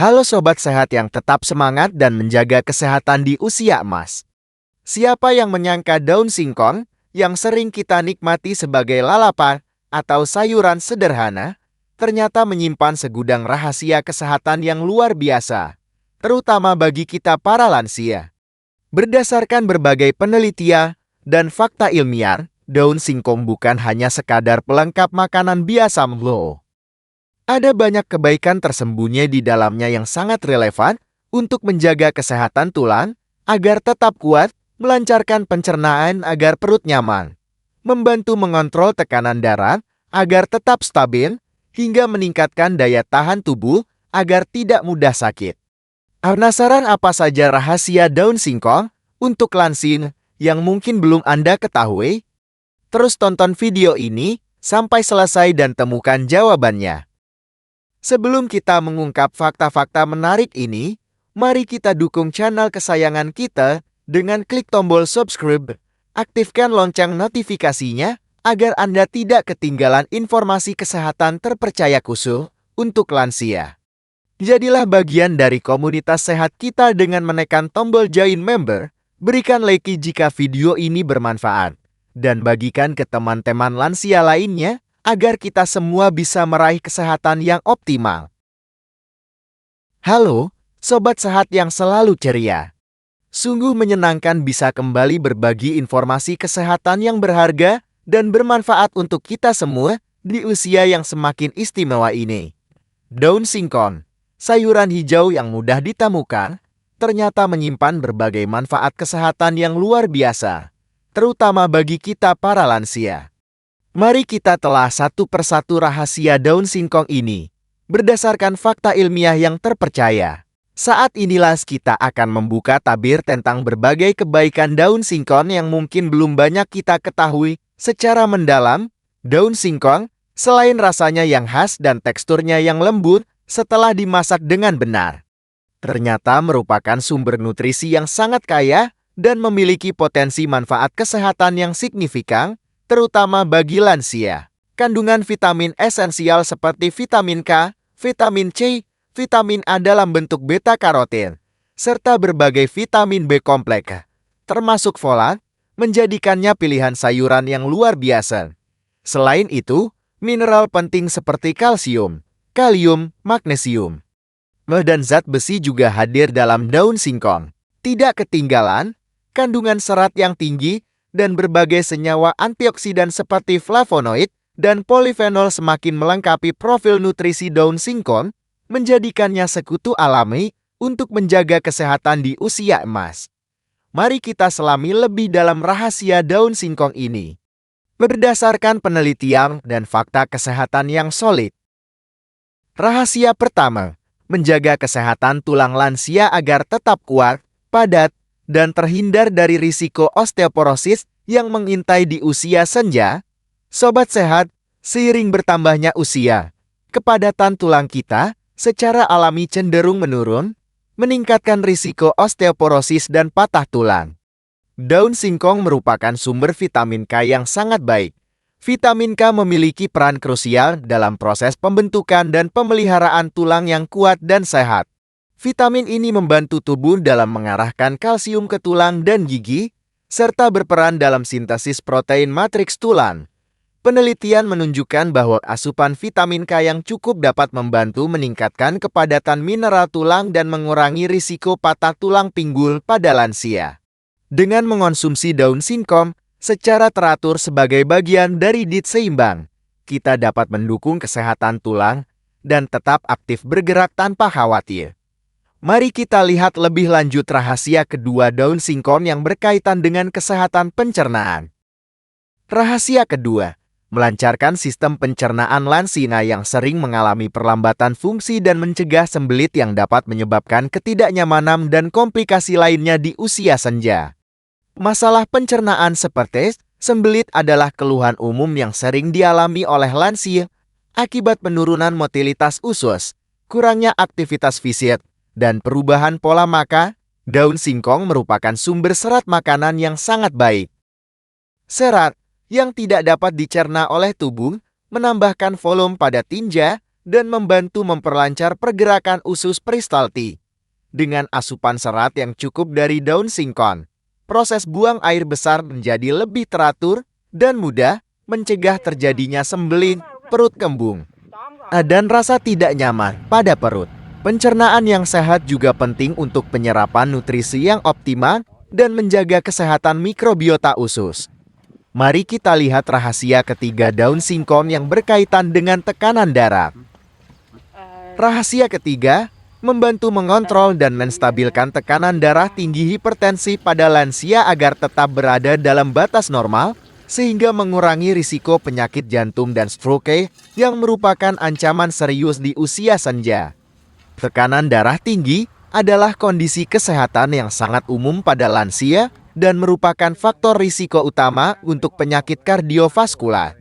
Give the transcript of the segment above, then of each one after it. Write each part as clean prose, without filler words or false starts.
Halo sobat sehat yang tetap semangat dan menjaga kesehatan di usia emas. Siapa yang menyangka daun singkong yang sering kita nikmati sebagai lalapan atau sayuran sederhana, ternyata menyimpan segudang rahasia kesehatan yang luar biasa, terutama bagi kita para lansia. Berdasarkan berbagai penelitian dan fakta ilmiah, daun singkong bukan hanya sekadar pelengkap makanan biasa loh. Ada banyak kebaikan tersembunyi di dalamnya yang sangat relevan untuk menjaga kesehatan tulang agar tetap kuat, melancarkan pencernaan agar perut nyaman, membantu mengontrol tekanan darah agar tetap stabil, hingga meningkatkan daya tahan tubuh agar tidak mudah sakit. Penasaran apa saja rahasia daun singkong untuk lansia yang mungkin belum Anda ketahui? Terus tonton video ini sampai selesai dan temukan jawabannya. Sebelum kita mengungkap fakta-fakta menarik ini, mari kita dukung channel kesayangan kita dengan klik tombol subscribe, aktifkan lonceng notifikasinya agar Anda tidak ketinggalan informasi kesehatan terpercaya khusus untuk lansia. Jadilah bagian dari komunitas sehat kita dengan menekan tombol join member, berikan like jika video ini bermanfaat, dan bagikan ke teman-teman lansia lainnya agar kita semua bisa meraih kesehatan yang optimal. Halo, sobat sehat yang selalu ceria. Sungguh menyenangkan bisa kembali berbagi informasi kesehatan yang berharga dan bermanfaat untuk kita semua di usia yang semakin istimewa ini. Daun singkong, sayuran hijau yang mudah ditemukan, ternyata menyimpan berbagai manfaat kesehatan yang luar biasa, terutama bagi kita para lansia. Mari kita telah satu persatu rahasia daun singkong ini, berdasarkan fakta ilmiah yang terpercaya. Saat inilah kita akan membuka tabir tentang berbagai kebaikan daun singkong yang mungkin belum banyak kita ketahui secara mendalam. Daun singkong, selain rasanya yang khas dan teksturnya yang lembut setelah dimasak dengan benar, ternyata merupakan sumber nutrisi yang sangat kaya dan memiliki potensi manfaat kesehatan yang signifikan, terutama bagi lansia. Kandungan vitamin esensial seperti vitamin K, vitamin C, vitamin A dalam bentuk beta-karotin, serta berbagai vitamin B kompleks, termasuk folat, menjadikannya pilihan sayuran yang luar biasa. Selain itu, mineral penting seperti kalsium, kalium, magnesium, dan zat besi juga hadir dalam daun singkong. Tidak ketinggalan, kandungan serat yang tinggi dan berbagai senyawa antioksidan seperti flavonoid dan polifenol semakin melengkapi profil nutrisi daun singkong, menjadikannya sekutu alami untuk menjaga kesehatan di usia emas. Mari kita selami lebih dalam rahasia daun singkong ini. Berdasarkan penelitian dan fakta kesehatan yang solid. Rahasia pertama, menjaga kesehatan tulang lansia agar tetap kuat, padat, dan terhindar dari risiko osteoporosis yang mengintai di usia senja. Sobat sehat, seiring bertambahnya usia, kepadatan tulang kita secara alami cenderung menurun, meningkatkan risiko osteoporosis dan patah tulang. Daun singkong merupakan sumber vitamin K yang sangat baik. Vitamin K memiliki peran krusial dalam proses pembentukan dan pemeliharaan tulang yang kuat dan sehat. Vitamin ini membantu tubuh dalam mengarahkan kalsium ke tulang dan gigi, serta berperan dalam sintesis protein matriks tulang. Penelitian menunjukkan bahwa asupan vitamin K yang cukup dapat membantu meningkatkan kepadatan mineral tulang dan mengurangi risiko patah tulang pinggul pada lansia. Dengan mengonsumsi daun singkong secara teratur sebagai bagian dari diet seimbang, kita dapat mendukung kesehatan tulang dan tetap aktif bergerak tanpa khawatir. Mari kita lihat lebih lanjut rahasia kedua daun singkong yang berkaitan dengan kesehatan pencernaan. Rahasia kedua, melancarkan sistem pencernaan lansia yang sering mengalami perlambatan fungsi dan mencegah sembelit yang dapat menyebabkan ketidaknyamanan dan komplikasi lainnya di usia senja. Masalah pencernaan seperti sembelit adalah keluhan umum yang sering dialami oleh lansia akibat penurunan motilitas usus, kurangnya aktivitas fisik, dan perubahan pola makan. Daun singkong merupakan sumber serat makanan yang sangat baik. Serat yang tidak dapat dicerna oleh tubuh menambahkan volume pada tinja dan membantu memperlancar pergerakan usus peristaltik. Dengan asupan serat yang cukup dari daun singkong, proses buang air besar menjadi lebih teratur dan mudah, mencegah terjadinya sembelit, perut kembung, dan rasa tidak nyaman pada perut. Pencernaan yang sehat juga penting untuk penyerapan nutrisi yang optimal dan menjaga kesehatan mikrobiota usus. Mari kita lihat rahasia ketiga daun singkong yang berkaitan dengan tekanan darah. Rahasia ketiga, membantu mengontrol dan menstabilkan tekanan darah tinggi hipertensi pada lansia agar tetap berada dalam batas normal, sehingga mengurangi risiko penyakit jantung dan stroke yang merupakan ancaman serius di usia senja. Tekanan darah tinggi adalah kondisi kesehatan yang sangat umum pada lansia dan merupakan faktor risiko utama untuk penyakit kardiovaskular.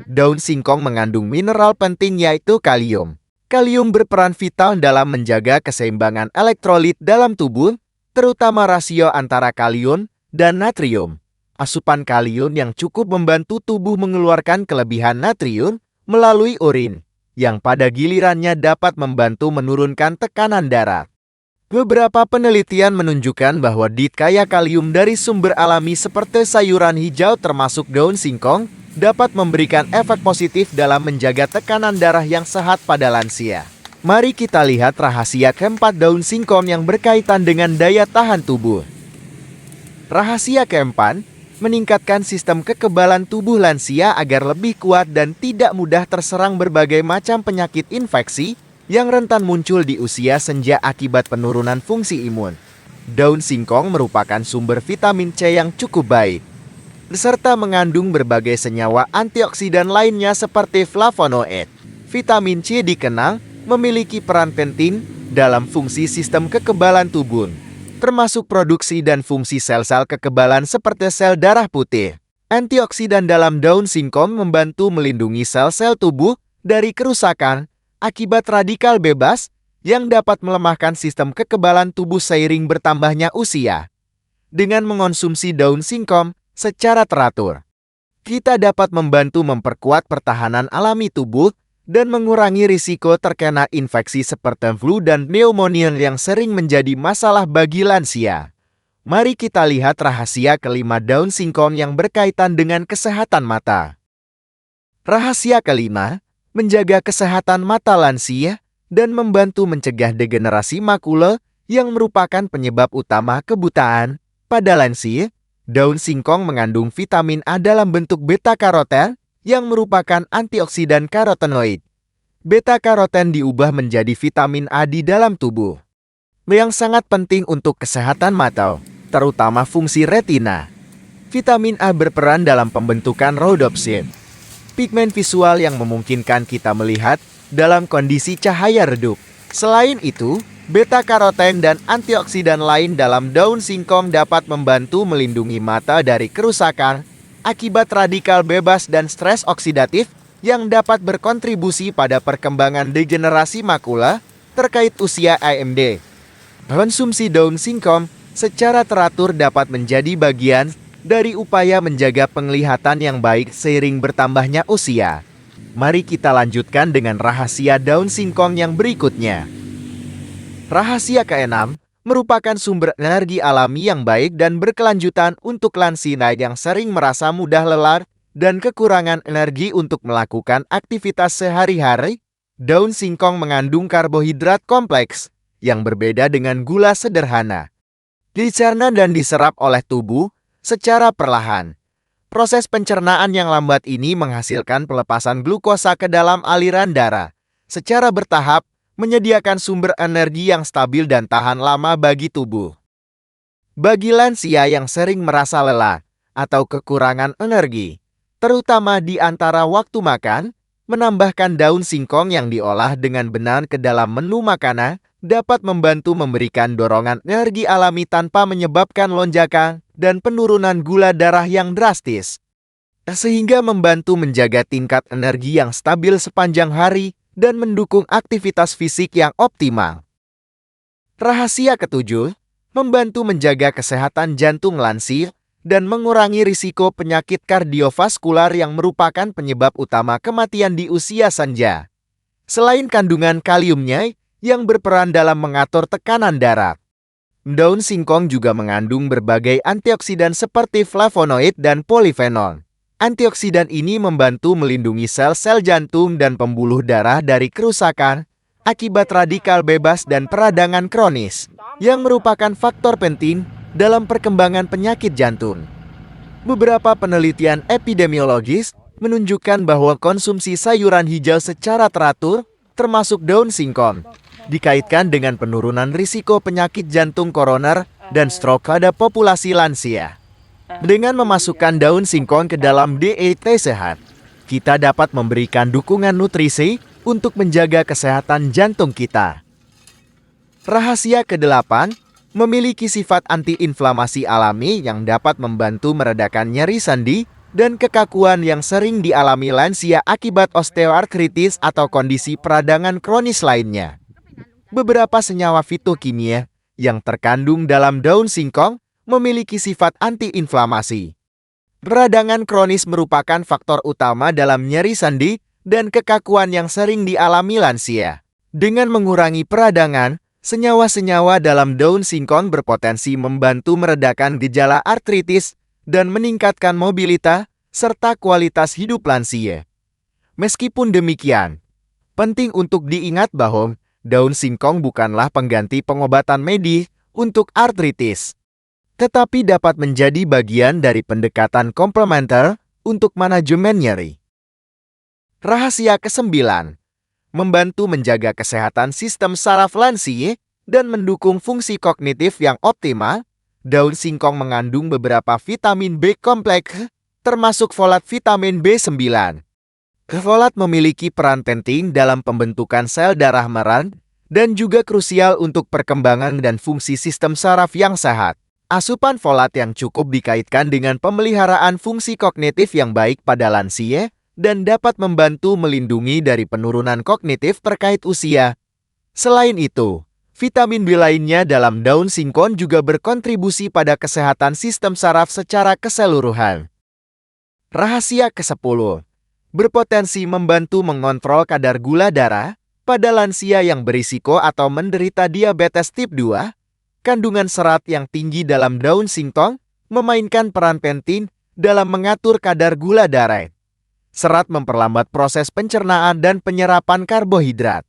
Daun singkong mengandung mineral penting yaitu kalium. Kalium berperan vital dalam menjaga keseimbangan elektrolit dalam tubuh, terutama rasio antara kalium dan natrium. Asupan kalium yang cukup membantu tubuh mengeluarkan kelebihan natrium melalui urin, yang pada gilirannya dapat membantu menurunkan tekanan darah. Beberapa penelitian menunjukkan bahwa diet kaya kalium dari sumber alami seperti sayuran hijau termasuk daun singkong dapat memberikan efek positif dalam menjaga tekanan darah yang sehat pada lansia. Mari kita lihat rahasia keempat daun singkong yang berkaitan dengan daya tahan tubuh. Rahasia keempat, meningkatkan sistem kekebalan tubuh lansia agar lebih kuat dan tidak mudah terserang berbagai macam penyakit infeksi yang rentan muncul di usia senja akibat penurunan fungsi imun. Daun singkong merupakan sumber vitamin C yang cukup baik, serta mengandung berbagai senyawa antioksidan lainnya seperti flavonoid. Vitamin C dikenal memiliki peran penting dalam fungsi sistem kekebalan tubuh, termasuk produksi dan fungsi sel-sel kekebalan seperti sel darah putih. Antioksidan dalam daun singkong membantu melindungi sel-sel tubuh dari kerusakan akibat radikal bebas yang dapat melemahkan sistem kekebalan tubuh seiring bertambahnya usia. Dengan mengonsumsi daun singkong secara teratur, kita dapat membantu memperkuat pertahanan alami tubuh dan mengurangi risiko terkena infeksi seperti flu dan pneumonia yang sering menjadi masalah bagi lansia. Mari kita lihat rahasia kelima daun singkong yang berkaitan dengan kesehatan mata. Rahasia kelima, menjaga kesehatan mata lansia dan membantu mencegah degenerasi makula yang merupakan penyebab utama kebutaan pada lansia. Daun singkong mengandung vitamin A dalam bentuk beta-karoten yang merupakan antioksidan karotenoid. Beta-karoten diubah menjadi vitamin A di dalam tubuh, yang sangat penting untuk kesehatan mata, terutama fungsi retina. Vitamin A berperan dalam pembentukan rhodopsin, pigmen visual yang memungkinkan kita melihat dalam kondisi cahaya redup. Selain itu, beta-karoten dan antioksidan lain dalam daun singkong dapat membantu melindungi mata dari kerusakan akibat radikal bebas dan stres oksidatif yang dapat berkontribusi pada perkembangan degenerasi makula terkait usia AMD. Konsumsi daun singkong secara teratur dapat menjadi bagian dari upaya menjaga penglihatan yang baik seiring bertambahnya usia. Mari kita lanjutkan dengan rahasia daun singkong yang berikutnya. Rahasia keenam, merupakan sumber energi alami yang baik dan berkelanjutan untuk lansia yang sering merasa mudah lelah dan kekurangan energi untuk melakukan aktivitas sehari-hari. Daun singkong mengandung karbohidrat kompleks yang berbeda dengan gula sederhana. Dicerna dan diserap oleh tubuh secara perlahan. Proses pencernaan yang lambat ini menghasilkan pelepasan glukosa ke dalam aliran darah secara bertahap, menyediakan sumber energi yang stabil dan tahan lama bagi tubuh. Bagi lansia yang sering merasa lelah atau kekurangan energi, terutama di antara waktu makan, menambahkan daun singkong yang diolah dengan benar ke dalam menu makanan dapat membantu memberikan dorongan energi alami tanpa menyebabkan lonjakan dan penurunan gula darah yang drastis, sehingga membantu menjaga tingkat energi yang stabil sepanjang hari dan mendukung aktivitas fisik yang optimal. Rahasia ketujuh, membantu menjaga kesehatan jantung lansia dan mengurangi risiko penyakit kardiovaskular yang merupakan penyebab utama kematian di usia senja. Selain kandungan kaliumnya yang berperan dalam mengatur tekanan darah, daun singkong juga mengandung berbagai antioksidan seperti flavonoid dan polifenol. Antioksidan ini membantu melindungi sel-sel jantung dan pembuluh darah dari kerusakan akibat radikal bebas dan peradangan kronis, yang merupakan faktor penting dalam perkembangan penyakit jantung. Beberapa penelitian epidemiologis menunjukkan bahwa konsumsi sayuran hijau secara teratur, termasuk daun singkong, dikaitkan dengan penurunan risiko penyakit jantung koroner dan stroke pada populasi lansia. Dengan memasukkan daun singkong ke dalam diet sehat, kita dapat memberikan dukungan nutrisi untuk menjaga kesehatan jantung kita. Rahasia ke-8, memiliki sifat antiinflamasi alami yang dapat membantu meredakan nyeri sendi dan kekakuan yang sering dialami lansia akibat osteoartritis atau kondisi peradangan kronis lainnya. Beberapa senyawa fitokimia yang terkandung dalam daun singkong memiliki sifat antiinflamasi. Peradangan kronis merupakan faktor utama dalam nyeri sendi dan kekakuan yang sering dialami lansia. Dengan mengurangi peradangan, senyawa-senyawa dalam daun singkong berpotensi membantu meredakan gejala artritis dan meningkatkan mobilitas serta kualitas hidup lansia. Meskipun demikian, penting untuk diingat bahwa daun singkong bukanlah pengganti pengobatan medis untuk artritis, tetapi dapat menjadi bagian dari pendekatan komplementer untuk manajemen nyeri. Rahasia ke-9, membantu menjaga kesehatan sistem saraf lansia dan mendukung fungsi kognitif yang optimal. Daun singkong mengandung beberapa vitamin B kompleks, termasuk folat vitamin B9. Folat memiliki peran penting dalam pembentukan sel darah merah dan juga krusial untuk perkembangan dan fungsi sistem saraf yang sehat. Asupan folat yang cukup dikaitkan dengan pemeliharaan fungsi kognitif yang baik pada lansia dan dapat membantu melindungi dari penurunan kognitif terkait usia. Selain itu, vitamin B lainnya dalam daun singkong juga berkontribusi pada kesehatan sistem saraf secara keseluruhan. Rahasia ke-10, berpotensi membantu mengontrol kadar gula darah pada lansia yang berisiko atau menderita diabetes tip 2. Kandungan serat yang tinggi dalam daun singkong memainkan peran penting dalam mengatur kadar gula darah. Serat memperlambat proses pencernaan dan penyerapan karbohidrat,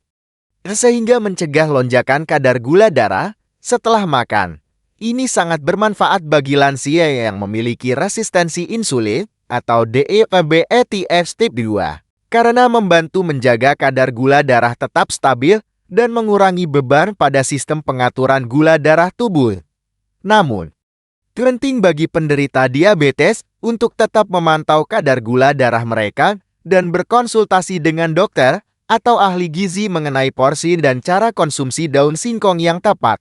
sehingga mencegah lonjakan kadar gula darah setelah makan. Ini sangat bermanfaat bagi lansia yang memiliki resistensi insulin atau diabetes tip 2, karena membantu menjaga kadar gula darah tetap stabil dan mengurangi beban pada sistem pengaturan gula darah tubuh. Namun, penting bagi penderita diabetes untuk tetap memantau kadar gula darah mereka dan berkonsultasi dengan dokter atau ahli gizi mengenai porsi dan cara konsumsi daun singkong yang tepat.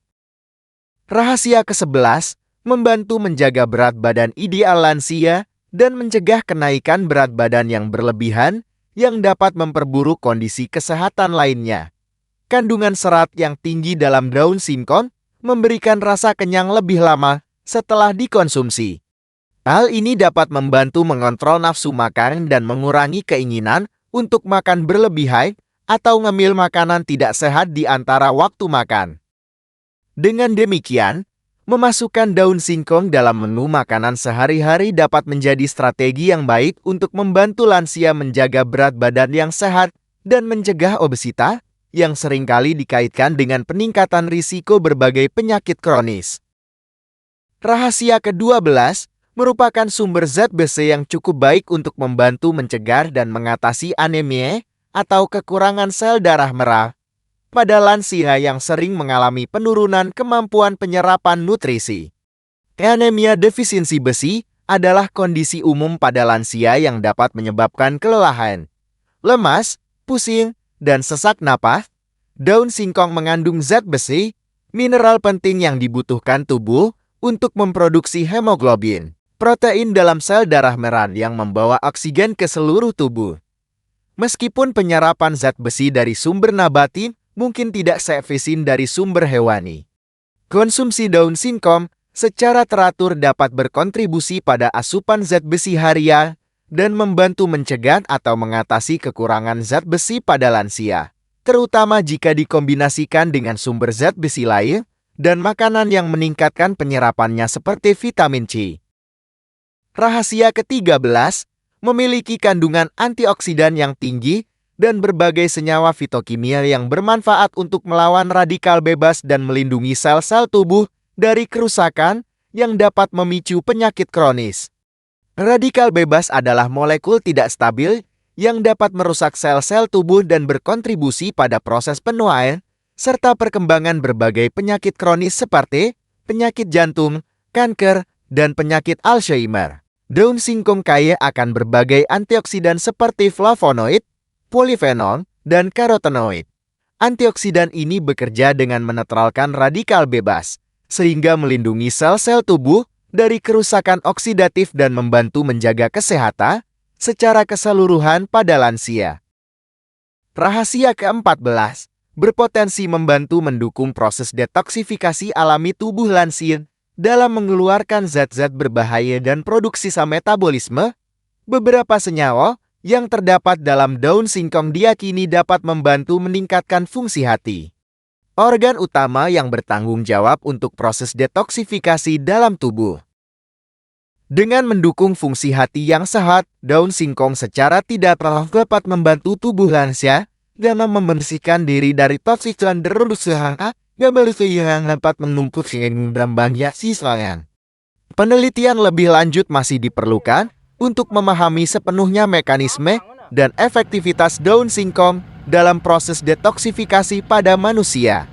Rahasia ke-11, membantu menjaga berat badan ideal lansia dan mencegah kenaikan berat badan yang berlebihan yang dapat memperburuk kondisi kesehatan lainnya. Kandungan serat yang tinggi dalam daun singkong memberikan rasa kenyang lebih lama setelah dikonsumsi. Hal ini dapat membantu mengontrol nafsu makan dan mengurangi keinginan untuk makan berlebihan atau ngemil makanan tidak sehat di antara waktu makan. Dengan demikian, memasukkan daun singkong dalam menu makanan sehari-hari dapat menjadi strategi yang baik untuk membantu lansia menjaga berat badan yang sehat dan mencegah obesitas yang seringkali dikaitkan dengan peningkatan risiko berbagai penyakit kronis. Rahasia ke-12 merupakan sumber zat besi yang cukup baik untuk membantu mencegah dan mengatasi anemia atau kekurangan sel darah merah pada lansia yang sering mengalami penurunan kemampuan penyerapan nutrisi. Anemia defisiensi besi adalah kondisi umum pada lansia yang dapat menyebabkan kelelahan, lemas, pusing, dan sesak napas. Daun singkong mengandung zat besi, mineral penting yang dibutuhkan tubuh untuk memproduksi hemoglobin, protein dalam sel darah merah yang membawa oksigen ke seluruh tubuh. Meskipun penyerapan zat besi dari sumber nabati mungkin tidak seefisien dari sumber hewani, konsumsi daun singkong secara teratur dapat berkontribusi pada asupan zat besi harian dan membantu mencegah atau mengatasi kekurangan zat besi pada lansia. terutama jika dikombinasikan dengan sumber zat besi lain dan makanan yang meningkatkan penyerapannya seperti vitamin C. Rahasia ke-13, memiliki kandungan antioksidan yang tinggi dan berbagai senyawa fitokimia yang bermanfaat untuk melawan radikal bebas dan melindungi sel-sel tubuh dari kerusakan yang dapat memicu penyakit kronis. Radikal bebas adalah molekul tidak stabil yang dapat merusak sel-sel tubuh dan berkontribusi pada proses penuaan serta perkembangan berbagai penyakit kronis seperti penyakit jantung, kanker, dan penyakit Alzheimer. Daun singkong kaya akan berbagai antioksidan seperti flavonoid, polifenol, dan karotenoid. Antioksidan ini bekerja dengan menetralkan radikal bebas, sehingga melindungi sel-sel tubuh dari kerusakan oksidatif dan membantu menjaga kesehatan secara keseluruhan pada lansia. Rahasia ke-14, berpotensi membantu mendukung proses detoksifikasi alami tubuh lansia dalam mengeluarkan zat-zat berbahaya dan produksi metabolisme. Beberapa senyawa yang terdapat dalam daun singkong diyakini dapat membantu meningkatkan fungsi hati, organ utama yang bertanggung jawab untuk proses detoksifikasi dalam tubuh. Dengan mendukung fungsi hati yang sehat, daun singkong secara tidak terlalu dapat membantu tubuh lansia dalam membersihkan diri dari toksik dan berusaha yang dapat menumpuk dalam banyak sisaan. Penelitian lebih lanjut masih diperlukan untuk memahami sepenuhnya mekanisme dan efektivitas daun singkong dalam proses detoksifikasi pada manusia.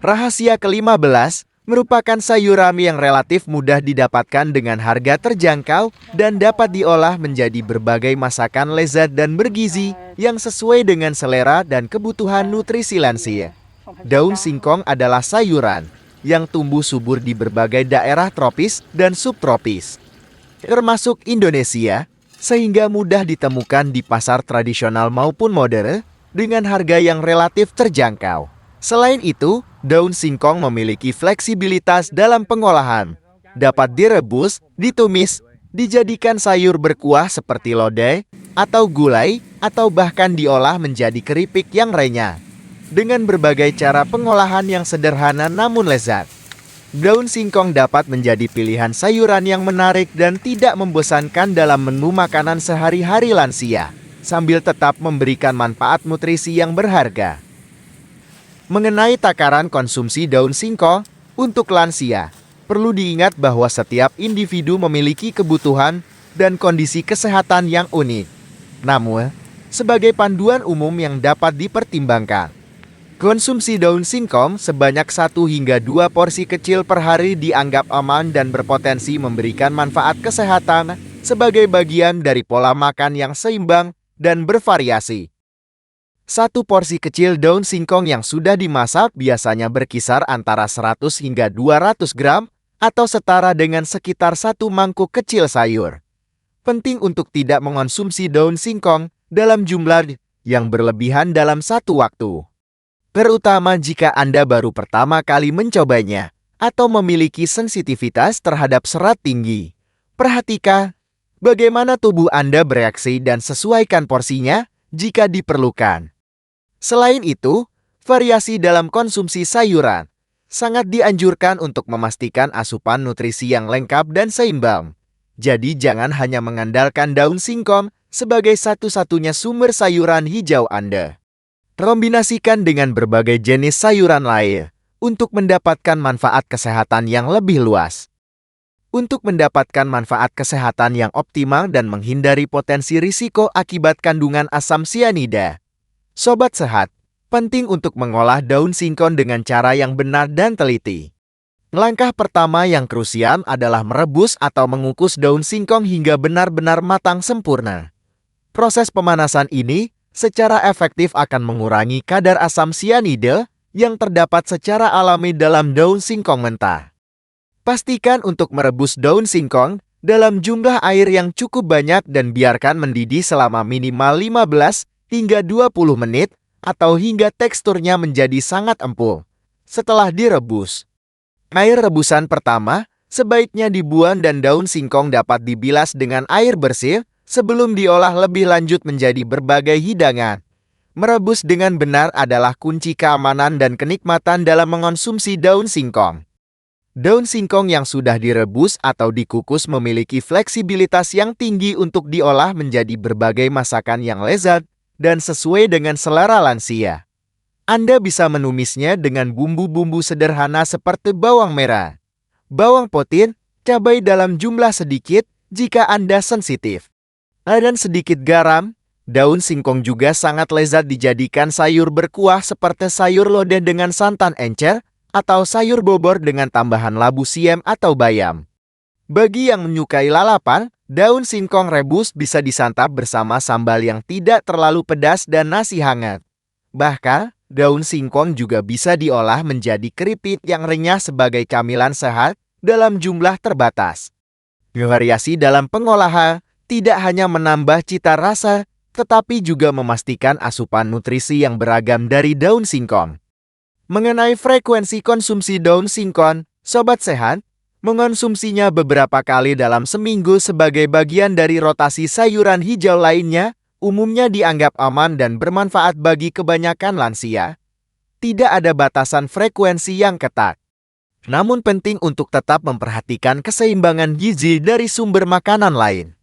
Rahasia ke-15, merupakan sayuran yang relatif mudah didapatkan dengan harga terjangkau dan dapat diolah menjadi berbagai masakan lezat dan bergizi yang sesuai dengan selera dan kebutuhan nutrisi lansia. Daun singkong adalah sayuran yang tumbuh subur di berbagai daerah tropis dan subtropis, termasuk Indonesia, sehingga mudah ditemukan di pasar tradisional maupun modern dengan harga yang relatif terjangkau. Selain itu, daun singkong memiliki fleksibilitas dalam pengolahan. Dapat direbus, ditumis, dijadikan sayur berkuah seperti lodeh atau gulai, atau bahkan diolah menjadi keripik yang renyah. Dengan berbagai cara pengolahan yang sederhana namun lezat, daun singkong dapat menjadi pilihan sayuran yang menarik dan tidak membosankan dalam menu makanan sehari-hari lansia, sambil tetap memberikan manfaat nutrisi yang berharga. Mengenai takaran konsumsi daun singkong untuk lansia, perlu diingat bahwa setiap individu memiliki kebutuhan dan kondisi kesehatan yang unik. Namun, sebagai panduan umum yang dapat dipertimbangkan, konsumsi daun singkong sebanyak 1 hingga 2 porsi kecil per hari dianggap aman dan berpotensi memberikan manfaat kesehatan sebagai bagian dari pola makan yang seimbang dan bervariasi. 1 porsi kecil daun singkong yang sudah dimasak biasanya berkisar antara 100 hingga 200 gram atau setara dengan sekitar 1 mangkuk kecil sayur. Penting untuk tidak mengonsumsi daun singkong dalam jumlah yang berlebihan dalam satu waktu, terutama jika Anda baru pertama kali mencobanya atau memiliki sensitivitas terhadap serat tinggi. Perhatikan bagaimana tubuh Anda bereaksi dan sesuaikan porsinya jika diperlukan. Selain itu, variasi dalam konsumsi sayuran sangat dianjurkan untuk memastikan asupan nutrisi yang lengkap dan seimbang. Jadi jangan hanya mengandalkan daun singkong sebagai satu-satunya sumber sayuran hijau Anda. Kombinasikan dengan berbagai jenis sayuran lain untuk mendapatkan manfaat kesehatan yang lebih luas. Untuk mendapatkan manfaat kesehatan yang optimal dan menghindari potensi risiko akibat kandungan asam sianida, Sobat Sehat, penting untuk mengolah daun singkong dengan cara yang benar dan teliti. Langkah pertama yang krusial adalah merebus atau mengukus daun singkong hingga benar-benar matang sempurna. Proses pemanasan ini secara efektif akan mengurangi kadar asam sianida yang terdapat secara alami dalam daun singkong mentah. Pastikan untuk merebus daun singkong dalam jumlah air yang cukup banyak dan biarkan mendidih selama minimal 15 hingga 20 menit atau hingga teksturnya menjadi sangat empuk. Setelah direbus, air rebusan pertama sebaiknya dibuang dan daun singkong dapat dibilas dengan air bersih sebelum diolah lebih lanjut menjadi berbagai hidangan. Merebus dengan benar adalah kunci keamanan dan kenikmatan dalam mengonsumsi daun singkong. Daun singkong yang sudah direbus atau dikukus memiliki fleksibilitas yang tinggi untuk diolah menjadi berbagai masakan yang lezat dan sesuai dengan selera lansia. Anda bisa menumisnya dengan bumbu-bumbu sederhana seperti bawang merah, bawang putih, cabai dalam jumlah sedikit jika Anda sensitif, dan sedikit garam. Daun singkong juga sangat lezat dijadikan sayur berkuah seperti sayur lodeh dengan santan encer atau sayur bobor dengan tambahan labu siam atau bayam. Bagi yang menyukai lalapan, daun singkong rebus bisa disantap bersama sambal yang tidak terlalu pedas dan nasi hangat. Bahkan, daun singkong juga bisa diolah menjadi keripik yang renyah sebagai camilan sehat dalam jumlah terbatas. Variasi dalam pengolahan tidak hanya menambah cita rasa, tetapi juga memastikan asupan nutrisi yang beragam dari daun singkong. Mengenai frekuensi konsumsi daun singkong, Sobat Sehat, mengonsumsinya beberapa kali dalam seminggu sebagai bagian dari rotasi sayuran hijau lainnya, umumnya dianggap aman dan bermanfaat bagi kebanyakan lansia. Tidak ada batasan frekuensi yang ketat. Namun penting untuk tetap memperhatikan keseimbangan gizi dari sumber makanan lain.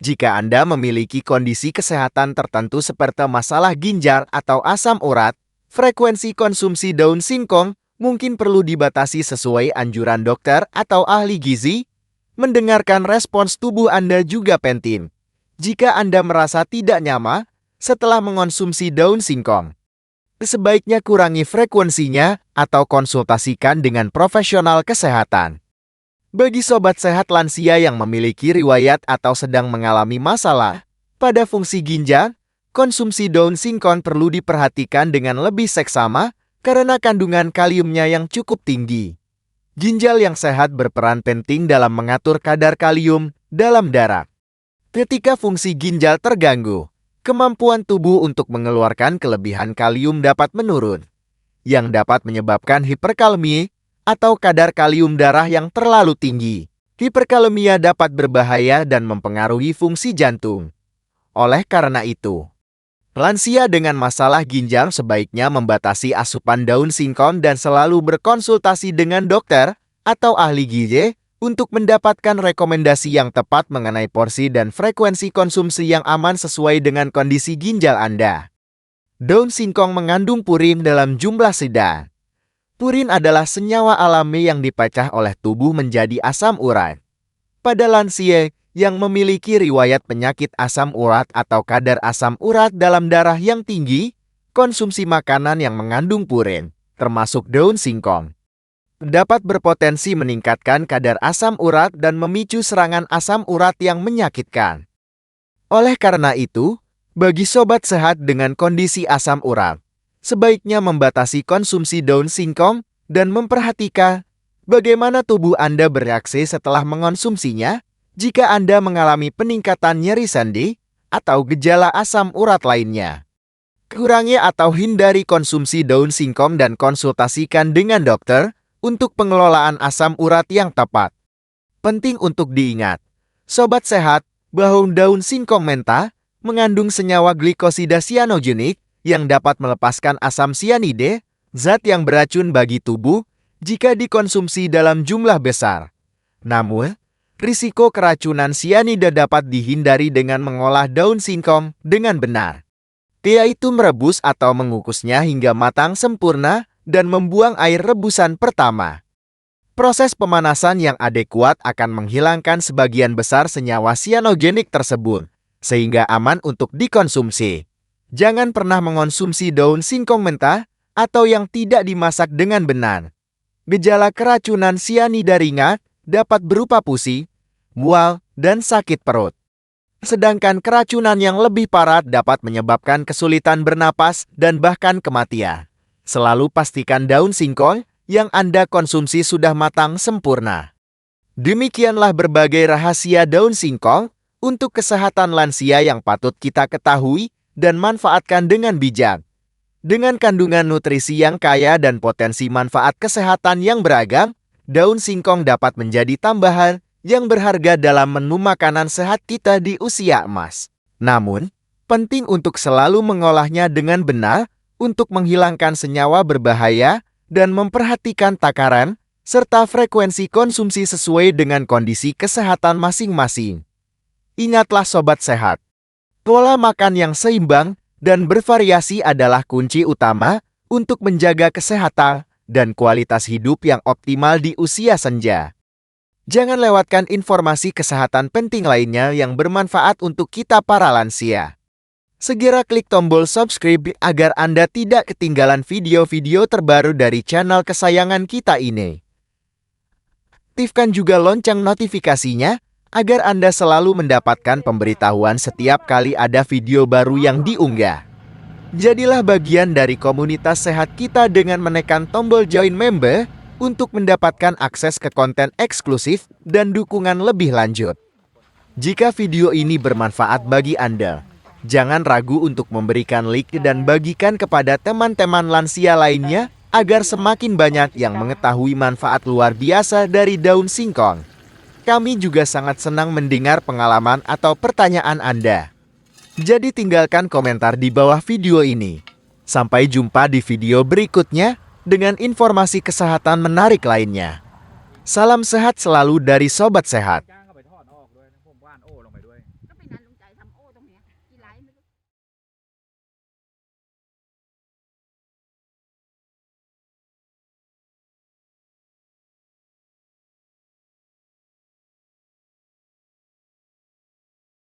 Jika Anda memiliki kondisi kesehatan tertentu seperti masalah ginjal atau asam urat, frekuensi konsumsi daun singkong mungkin perlu dibatasi sesuai anjuran dokter atau ahli gizi. Mendengarkan respons tubuh Anda juga penting. Jika Anda merasa tidak nyaman setelah mengonsumsi daun singkong, sebaiknya kurangi frekuensinya atau konsultasikan dengan profesional kesehatan. Bagi sobat sehat lansia yang memiliki riwayat atau sedang mengalami masalah pada fungsi ginjal, konsumsi daun singkong perlu diperhatikan dengan lebih seksama karena kandungan kaliumnya yang cukup tinggi. Ginjal yang sehat berperan penting dalam mengatur kadar kalium dalam darah. Ketika fungsi ginjal terganggu, kemampuan tubuh untuk mengeluarkan kelebihan kalium dapat menurun, yang dapat menyebabkan hiperkalemi atau kadar kalium darah yang terlalu tinggi. Hiperkalemia dapat berbahaya dan mempengaruhi fungsi jantung. Oleh karena itu, lansia dengan masalah ginjal sebaiknya membatasi asupan daun singkong dan selalu berkonsultasi dengan dokter atau ahli gizi untuk mendapatkan rekomendasi yang tepat mengenai porsi dan frekuensi konsumsi yang aman sesuai dengan kondisi ginjal Anda. Daun singkong mengandung purin dalam jumlah sedang. Purin adalah senyawa alami yang dipecah oleh tubuh menjadi asam urat. Pada lansia yang memiliki riwayat penyakit asam urat atau kadar asam urat dalam darah yang tinggi, konsumsi makanan yang mengandung purin, termasuk daun singkong, dapat berpotensi meningkatkan kadar asam urat dan memicu serangan asam urat yang menyakitkan. Oleh karena itu, bagi sobat sehat dengan kondisi asam urat, sebaiknya membatasi konsumsi daun singkong dan memperhatikan bagaimana tubuh Anda bereaksi setelah mengonsumsinya jika Anda mengalami peningkatan nyeri sendi atau gejala asam urat lainnya. Kurangi atau hindari konsumsi daun singkong dan konsultasikan dengan dokter untuk pengelolaan asam urat yang tepat. Penting untuk diingat, sobat sehat, bahwa daun singkong mentah mengandung senyawa glikosida sianogenik yang dapat melepaskan asam sianida, zat yang beracun bagi tubuh jika dikonsumsi dalam jumlah besar. Namun, risiko keracunan sianida dapat dihindari dengan mengolah daun singkong dengan benar, yaitu merebus atau mengukusnya hingga matang sempurna dan membuang air rebusan pertama. Proses pemanasan yang adekuat akan menghilangkan sebagian besar senyawa sianogenik tersebut, sehingga aman untuk dikonsumsi. Jangan pernah mengonsumsi daun singkong mentah atau yang tidak dimasak dengan benar. Gejala keracunan sianida ringan dapat berupa pusing, mual, dan sakit perut. Sedangkan keracunan yang lebih parah dapat menyebabkan kesulitan bernapas dan bahkan kematian. Selalu pastikan daun singkong yang Anda konsumsi sudah matang sempurna. Demikianlah berbagai rahasia daun singkong untuk kesehatan lansia yang patut kita ketahui dan manfaatkan dengan bijak. Dengan kandungan nutrisi yang kaya dan potensi manfaat kesehatan yang beragam, daun singkong dapat menjadi tambahan yang berharga dalam menu makanan sehat kita di usia emas. Namun, Penting untuk selalu mengolahnya dengan benar untuk menghilangkan senyawa berbahaya dan memperhatikan takaran serta frekuensi konsumsi sesuai dengan kondisi kesehatan masing-masing. Ingatlah sobat sehat, pola makan yang seimbang dan bervariasi adalah kunci utama untuk menjaga kesehatan dan kualitas hidup yang optimal di usia senja. Jangan lewatkan informasi kesehatan penting lainnya yang bermanfaat untuk kita para lansia. Segera klik tombol subscribe agar Anda tidak ketinggalan video-video terbaru dari channel kesayangan kita ini. Aktifkan juga lonceng notifikasinya agar Anda selalu mendapatkan pemberitahuan setiap kali ada video baru yang diunggah. Jadilah bagian dari komunitas sehat kita dengan menekan tombol join member untuk mendapatkan akses ke konten eksklusif dan dukungan lebih lanjut. Jika video ini bermanfaat bagi Anda, jangan ragu untuk memberikan like dan bagikan kepada teman-teman lansia lainnya agar semakin banyak yang mengetahui manfaat luar biasa dari daun singkong. Kami juga sangat senang mendengar pengalaman atau pertanyaan Anda. Jadi tinggalkan komentar di bawah video ini. Sampai jumpa di video berikutnya dengan informasi kesehatan menarik lainnya. Salam sehat selalu dari Sobat Sehat.